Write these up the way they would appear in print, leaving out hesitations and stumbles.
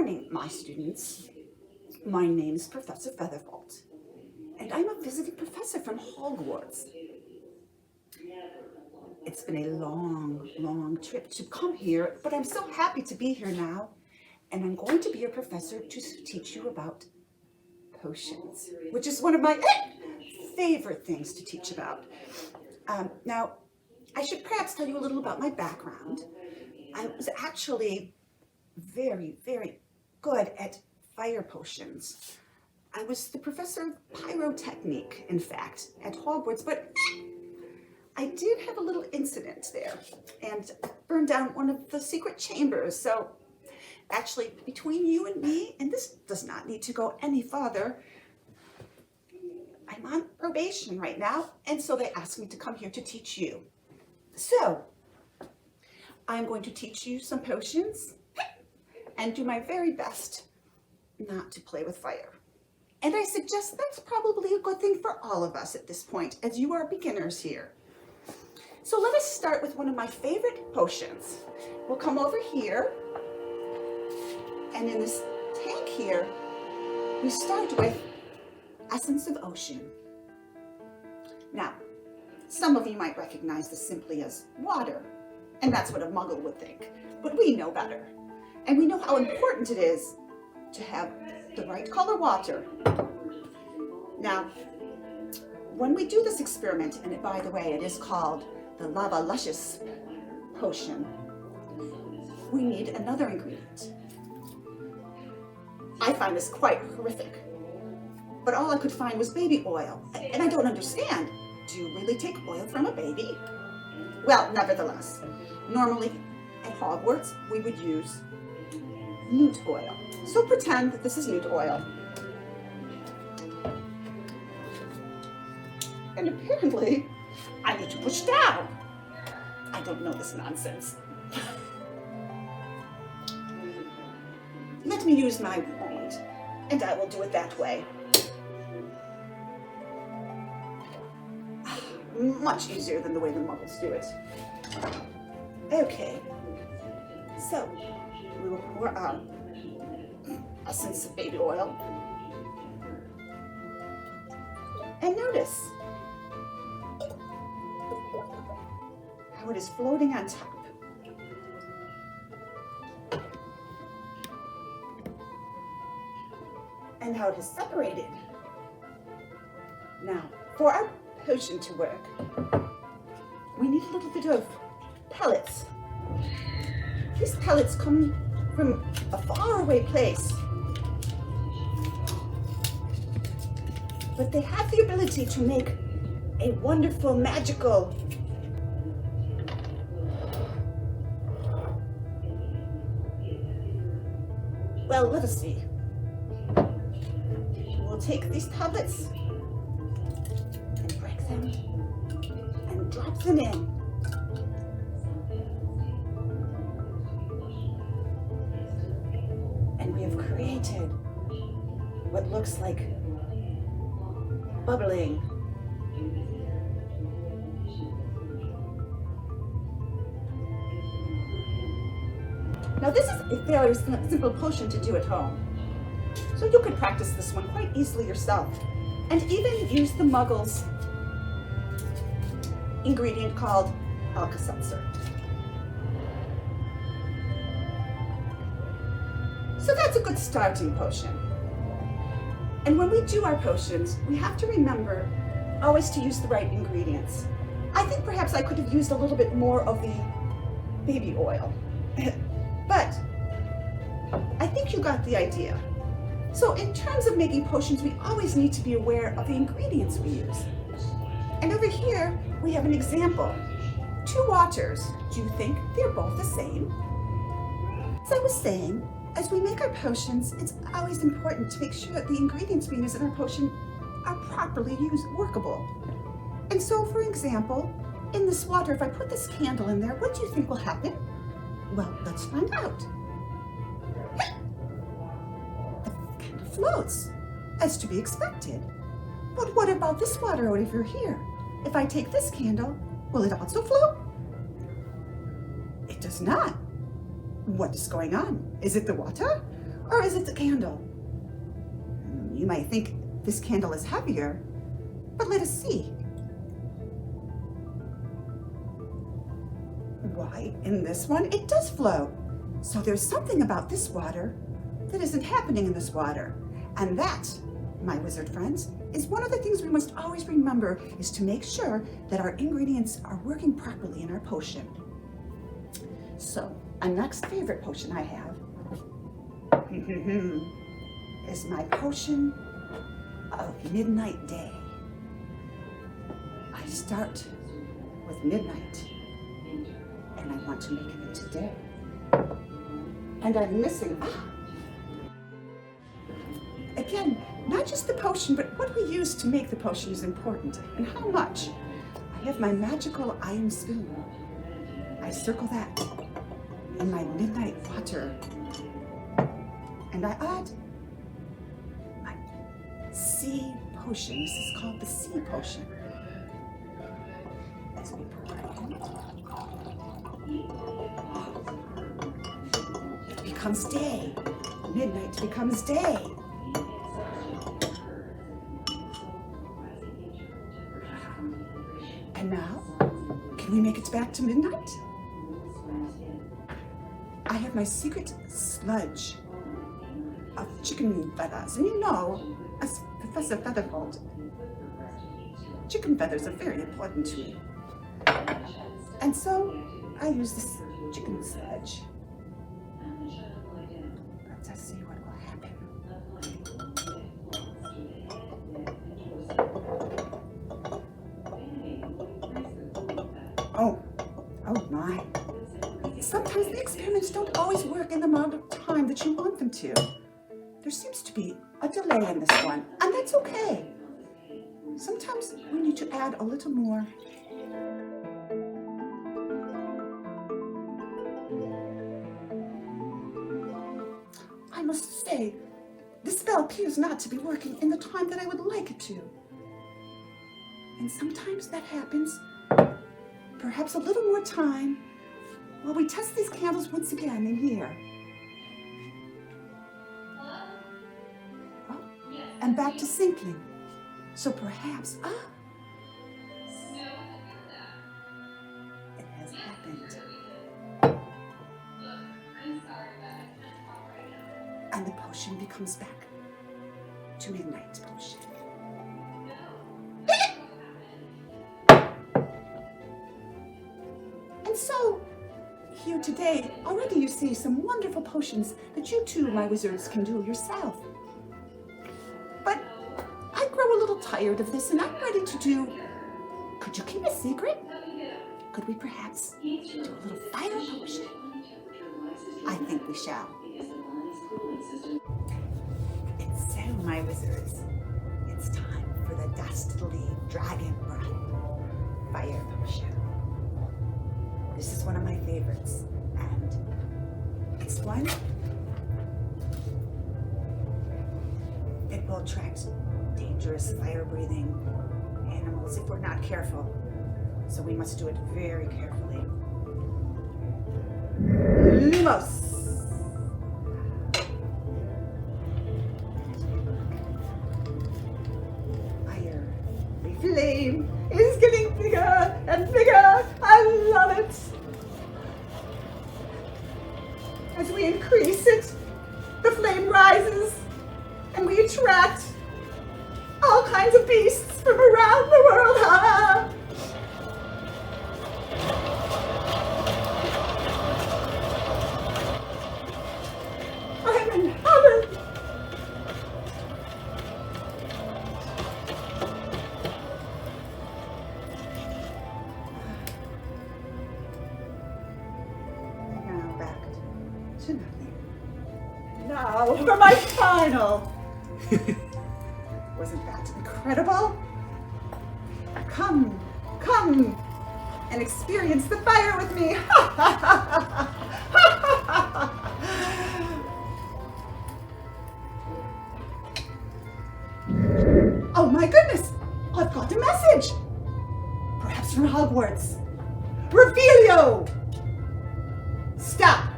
morning, my students. My name is Professor Featherbolt, and I'm a visiting professor from Hogwarts. It's been a long, long trip to come here, but I'm so happy to be here now, and I'm going to be your professor to teach you about potions, which is one of my favorite things to teach about. Now, I should perhaps tell you a little about my background. I was actually very, very good at fire potions. I was the professor of pyrotechnique, in fact, at Hogwarts, but I did have a little incident there and burned down one of the secret chambers. So actually, between you and me, and this does not need to go any farther, I'm on probation right now, and so they asked me to come here to teach you. So I'm going to teach you some potions and do my very best not to play with fire. And I suggest that's probably a good thing for all of us at this point, as you are beginners here. So let us start with one of my favorite potions. We'll come over here, and in this tank here, we start with Essence of Ocean. Now, some of you might recognize this simply as water, and that's what a Muggle would think, but we know better. And we know how important it is to have the right color water. Now, when we do this experiment, and by the way, it is called the Lava Luscious potion, we need another ingredient. I find this quite horrific, but all I could find was baby oil, and I don't understand. Do you really take oil from a baby? Well, nevertheless, normally at Hogwarts, we would use newt oil. So pretend that this is newt oil. And apparently, I need to push down. I don't know this nonsense. Let me use my wand, and I will do it that way. Much easier than the way the Muggles do it. Okay, so we will pour out essence of baby oil. And notice how it is floating on top. And how it is separated. Now, for our potion to work, we need a little bit of pellets. These pellets come from a faraway place, but they have the ability to make a wonderful, magical well, let us see. We'll take these tablets and break them and drop them in. And we have created what looks like bubbling Now this is a very simple potion to do at home. So you could practice this one quite easily yourself, and even use the Muggles' ingredient called Alka-Seltzer. So that's a good starting potion. And when we do our potions, we have to remember always to use the right ingredients. I think perhaps I could have used a little bit more of the baby oil, but I think you got the idea. So in terms of making potions, we always need to be aware of the ingredients we use. And over here, we have an example. 2 waters. Do you think they're both the same? As I was saying, as we make our potions, it's always important to make sure that the ingredients we use in our potion are properly workable. And so, for example, in this water, if I put this candle in there, what do you think will happen? Well, let's find out. The candle floats, as to be expected. But what about this water over here? If I take this candle, will it also float? It does not. What is going on? Is it the water? or is it the candle? You might think this candle is heavier, but let us see. Why, in this one, it does float. So there's something about this water that isn't happening in this water. And that, my wizard friends, is one of the things we must always remember, is to make sure that our ingredients are working properly in our potion. So, a next favorite potion I have is my potion of Midnight Day. I start with midnight, and I want to make it into day. And I'm missing, again, not just the potion, but what we use to make the potion is important, and how much. I have my magical iron spoon. I circle that in my midnight water, and I add my sea potion. This is called the sea potion. As we pour it in, it becomes day. Midnight becomes day. And now, can we make it back to midnight? I have my secret sludge of chicken feathers. And you know, as Professor Featherfold, chicken feathers are very important to me. And so, I use this chicken sludge. Let's see what will happen. Oh my. Sometimes the experiments don't always work in the amount of time that you want them to. There seems to be a delay in this one, and that's okay. Sometimes we need to add a little more. I must say, this spell appears not to be working in the time that I would like it to. And sometimes that happens. Perhaps a little more time while we test these candles once again in here. Oh, and back to sinking. So perhaps, it has happened. And the potion becomes back to midnight potion. And so, here today, already you see some wonderful potions that you too, my wizards, can do yourself. But I grow a little tired of this, and I'm ready to do... Could you keep a secret? Could we perhaps do a little fire potion? I think we shall. And so, my wizards, it's time for the dastardly dragon breath fire potion. This is one of my favorites, and it's one, it will attract dangerous fire-breathing animals if we're not careful. So we must do it very carefully. Lumos! Fire, the flame is getting bigger and bigger. I love it. As we increase it, the flame rises, and we attract all kinds of beasts from around the world. Ah! I'm in heaven. Now back to nothing. Now for my final. Wasn't that incredible? Come, come, and experience the fire with me. Oh my goodness, I've got a message. Perhaps from Hogwarts. Revelio! Stop.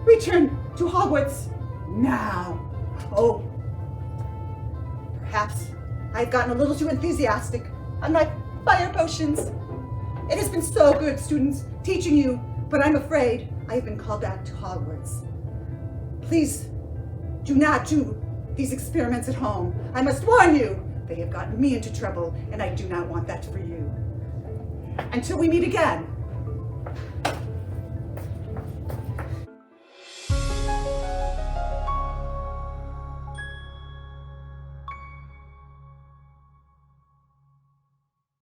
Return to Hogwarts Now, oh, perhaps I've gotten a little too enthusiastic on my fire potions. It has been so good, students, teaching you, but I'm afraid I have been called back to Hogwarts. Please do not do these experiments at home. I must warn you, they have gotten me into trouble, and I do not want that for you. Until we meet again,